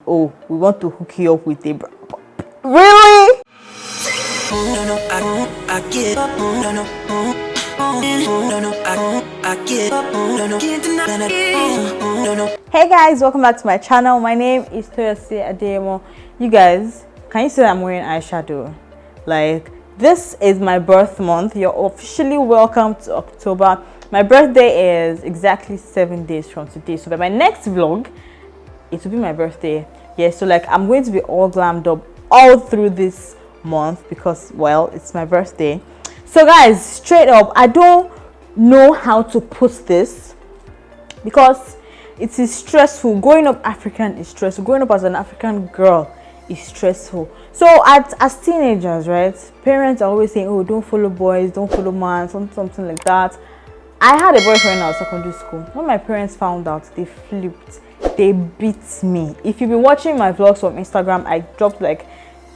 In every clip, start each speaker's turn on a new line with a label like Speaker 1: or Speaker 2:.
Speaker 1: oh, we want to hook you up with a really? Hey guys, welcome back to my channel. My name is Toyosi Adeyemo. You guys, can you see that I'm wearing eyeshadow? Like, this is my birth month. You're officially welcome to October. My birthday is exactly 7 days from today, so by my next vlog it will be my birthday. Yeah, so like I'm going to be all glammed up all through this month because, well, it's my birthday. So guys, straight up, I don't know how to put this because it is stressful. Growing up African is stressful. Growing up as an African girl is stressful. So as teenagers, right, parents are always saying, oh, don't follow boys, don't follow man, something like that. I had a boyfriend in secondary school. When my parents found out, they flipped. They beat me. If you've been watching my vlogs from Instagram, I dropped, like,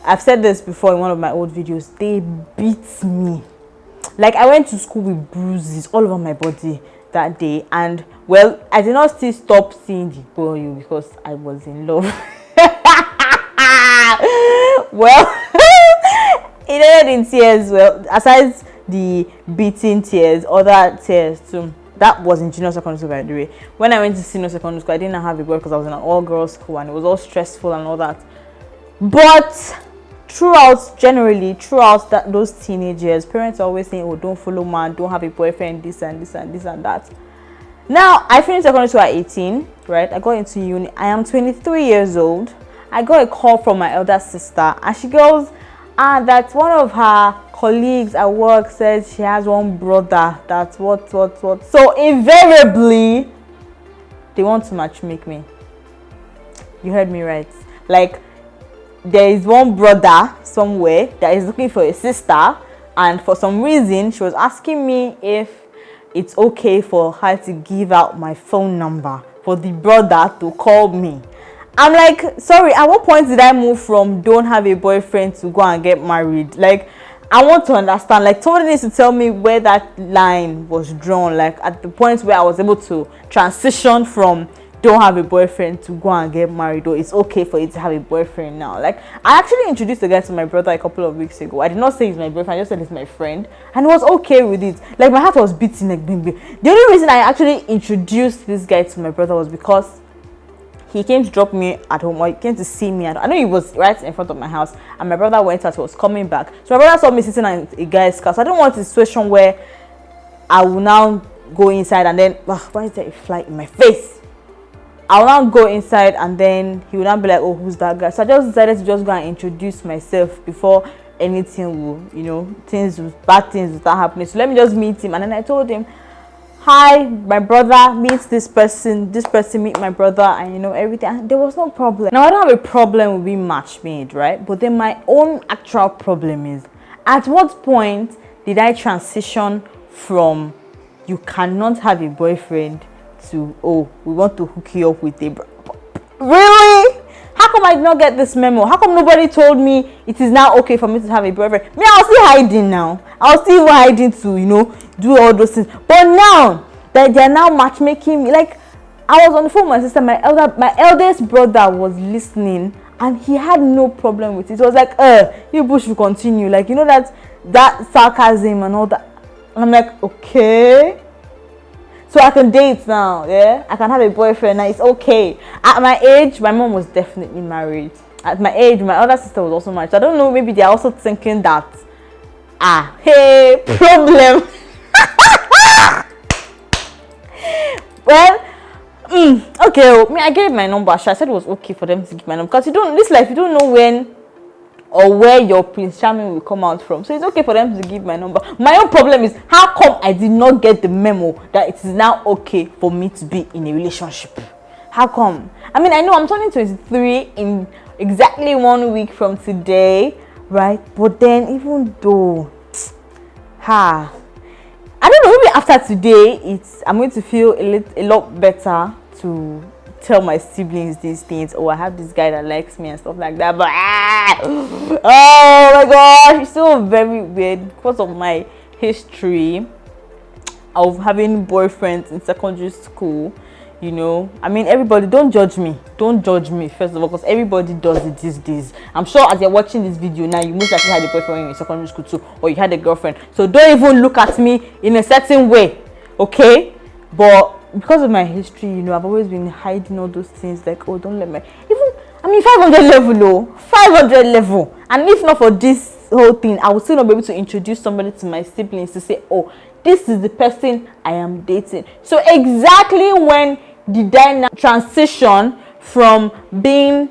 Speaker 1: I've said this before in one of my old videos, they beat me. Like, I went to school with bruises all over my body that day, and well, I did not still stop seeing the boy because I was in love. Well, it ended in tears. Well, aside the beating tears, other tears too. That was in junior secondary school, by the way. When I went to senior secondary school, I didn't have a boy because I was in an all-girls school and it was all stressful and all that. But throughout those teenage years, parents are always saying, oh, don't follow man, don't have a boyfriend, this and this and this and that. Now, I finished secondary school at 18, right? I got into uni. I am 23 years old. I got a call from my elder sister and she goes, that one of her colleagues at work said she has one brother that's what. So invariably, they want to matchmake me. You heard me right. Like, there is one brother somewhere that is looking for a sister, and for some reason she was asking me if it's okay for her to give out my phone number for the brother to call me. I'm like, sorry, at what point did I move from don't have a boyfriend to go and get married? Like, I want to understand. Like, somebody needs to tell me where that line was drawn. Like, at the point where I was able to transition from don't have a boyfriend to go and get married, or it's okay for you to have a boyfriend now. Like, I actually introduced the guy to my brother a couple of weeks ago. I did not say he's my boyfriend, I just said he's my friend, and he was okay with it. Like, my heart was beating like bing bing. The only reason I actually introduced this guy to my brother was because he came to drop me at home, or he came to see me. I know he was right in front of my house, and my brother went out, he was coming back. So my brother saw me sitting at a guy's car. So I don't want a situation where I will now go inside and then, why is there a fly in my face? I will now go inside and then he will now be like, oh, who's that guy? So I just decided to just go and introduce myself before anything will, bad things will start happening. So let me just meet him. And then I told him, hi, my brother meets this person meet my brother, and everything. And there was no problem. Now, I don't have a problem with being match made, right? But then my own actual problem is, at what point did I transition from you cannot have a boyfriend to, oh, we want to hook you up with a really? How come I did not get this memo? How come nobody told me it is now okay for me to have a boyfriend? Me, I was still hiding now. I was still hiding to, do all those things. But now that they are now matchmaking me, like, I was on the phone with my sister, my eldest brother was listening, and he had no problem with it. He was like, you bush will continue. Like, that sarcasm and all that. And I'm like, okay. So I can date now, yeah? I can have a boyfriend now, it's okay. At my age, my mom was definitely married. At my age, my other sister was also married. So I don't know, maybe they're also thinking that, hey, problem. Well, okay, I gave my number. I said it was okay for them to give my number. Because this life, you don't know when or where your Prince Charming will come out from. So it's okay for them to give my number. My own problem is, how come I did not get the memo that it is now okay for me to be in a relationship? How come? I mean, I know I'm turning 23 in exactly 1 week from today, right? But then, even though, I don't know, maybe after today, I'm going to feel a lot better to tell my siblings these things. Oh, I have this guy that likes me and stuff like that. But oh my gosh, it's still very weird because of my history of having boyfriends in secondary school. you know, I mean, everybody, don't judge me first of all, because everybody does it these days. I'm sure as you're watching this video now, you most likely had a boyfriend when you were in secondary school too, or you had a girlfriend. So don't even look at me in a certain way, okay? But because of my history, you know, I've always been hiding all those things, like, oh, don't let me, even, I mean, 500 level, though, 500 level. And if not for this whole thing, I would still not be able to introduce somebody to my siblings to say, oh, this is the person I am dating. So exactly when did I now transition from being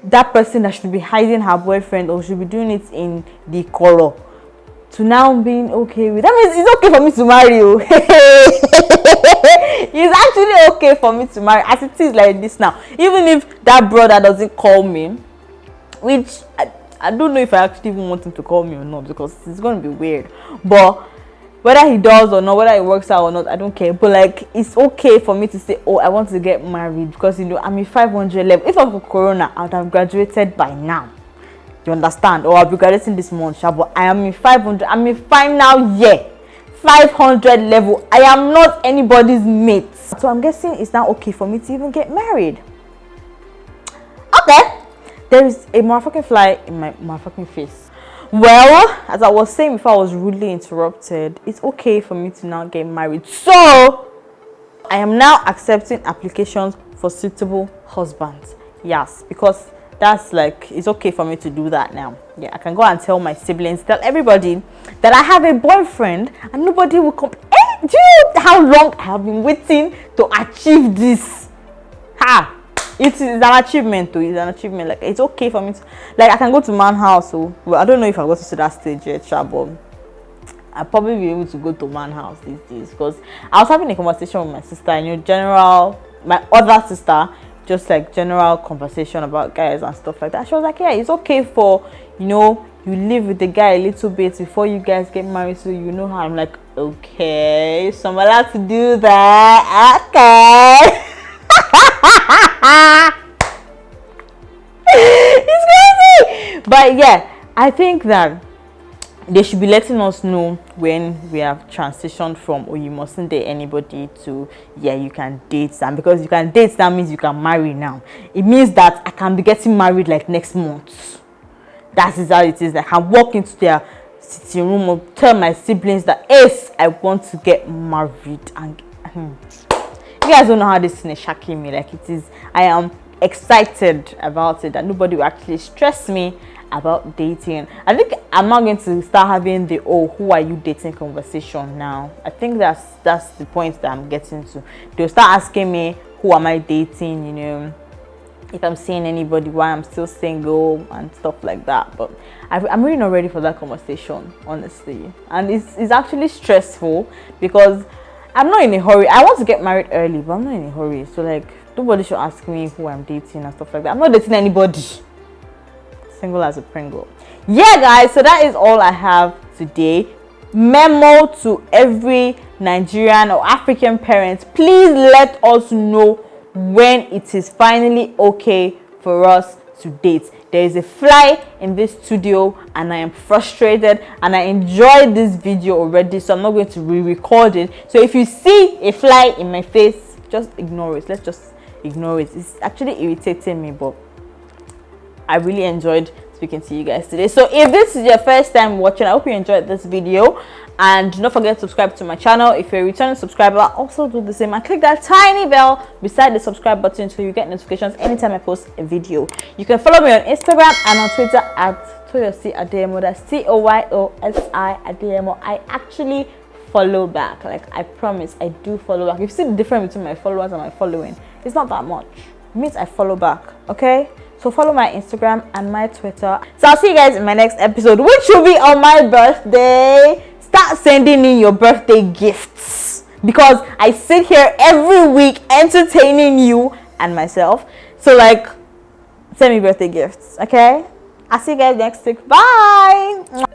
Speaker 1: that person that should be hiding her boyfriend or should be doing it in the color to now being okay with, that means it's okay for me to marry you. It's actually okay for me to marry as it is like this now. Even if that brother doesn't call me, which I don't know if I actually even want him to call me or not, because it's going to be weird. But whether he does or not, whether it works out or not, I don't care. But like, it's okay for me to say, oh, I want to get married, because, you know, I'm in 500 level. If I'm for Corona, I would have graduated by now. You understand? Or I'll be graduating this month. But I am in 500. I'm in final year, 500 level. I am not anybody's mate. So I'm guessing it's now okay for me to even get married. Okay. There is a motherfucking fly in my motherfucking face. Well, as I was saying before I was rudely interrupted, it's okay for me to now get married. So, I am now accepting applications for suitable husbands. Yes, because that's like, it's okay for me to do that now. Yeah, I can go and tell my siblings, tell everybody that I have a boyfriend and nobody will come. Hey, do you know how long I have been waiting to achieve this? Ha! It's an achievement too. It's an achievement. Like, it's okay for me to, like, I can go to man house. So, well, I don't know if I got to that stage yet, but I'll probably be able to go to man house these days, because I was having a conversation with my sister, you know, my other sister, just like general conversation about guys and stuff like that. She was like, yeah, it's okay for, you know, you live with the guy a little bit before you guys get married, so you know how. I'm like, okay, so I'm allowed to do that. Okay. It's crazy. But yeah, I think that they should be letting us know when we have transitioned from, oh, you mustn't date anybody, to, yeah, you can date them. Because you can date, that means you can marry now. It means that I can be getting married like next month. That is how it is. Like, I walk into their sitting room or tell my siblings that, yes, I want to get married. And you guys don't know how this thing is shocking me. Like, it is, I am excited about it, that nobody will actually stress me about dating. I think I'm not going to start having the, oh, who are you dating conversation now. I think that's the point that I'm getting to. They'll start asking me, who am I dating, you know, if I'm seeing anybody, why I'm still single and stuff like that. But I'm really not ready for that conversation, honestly. And it's actually stressful, because I'm not in a hurry. I want to get married early, but I'm not in a hurry. So like, nobody should ask me who I'm dating and stuff like that. I'm not dating anybody. Single as a Pringle. Yeah, guys, so that is all I have today. Memo to every Nigerian or African parent: please let us know when it is finally okay for us to date. There is a fly in this studio and I am frustrated, and I enjoyed this video already, so I'm not going to re-record it. So if you see a fly in my face, just ignore it. Let's just ignore it. It's actually irritating me, but I really enjoyed speaking to you guys today. So if this is your first time watching, I hope you enjoyed this video, and do not forget to subscribe to my channel. If you're a returning subscriber, also do the same and click that tiny bell beside the subscribe button so you get notifications anytime I post a video. You can follow me on Instagram and on Twitter at Toyosi Adeyemo. That's TOYOSI Adeyemo. I actually follow back. Like, I promise, I do follow back. You see the difference between my followers and my following? It's not that much. It means I follow back. Okay, so follow my Instagram and my Twitter. So I'll see you guys in my next episode, which will be on my birthday. Start sending in your birthday gifts, because I sit here every week entertaining you and myself. So like, send me birthday gifts. Okay, I'll see you guys next week. Bye.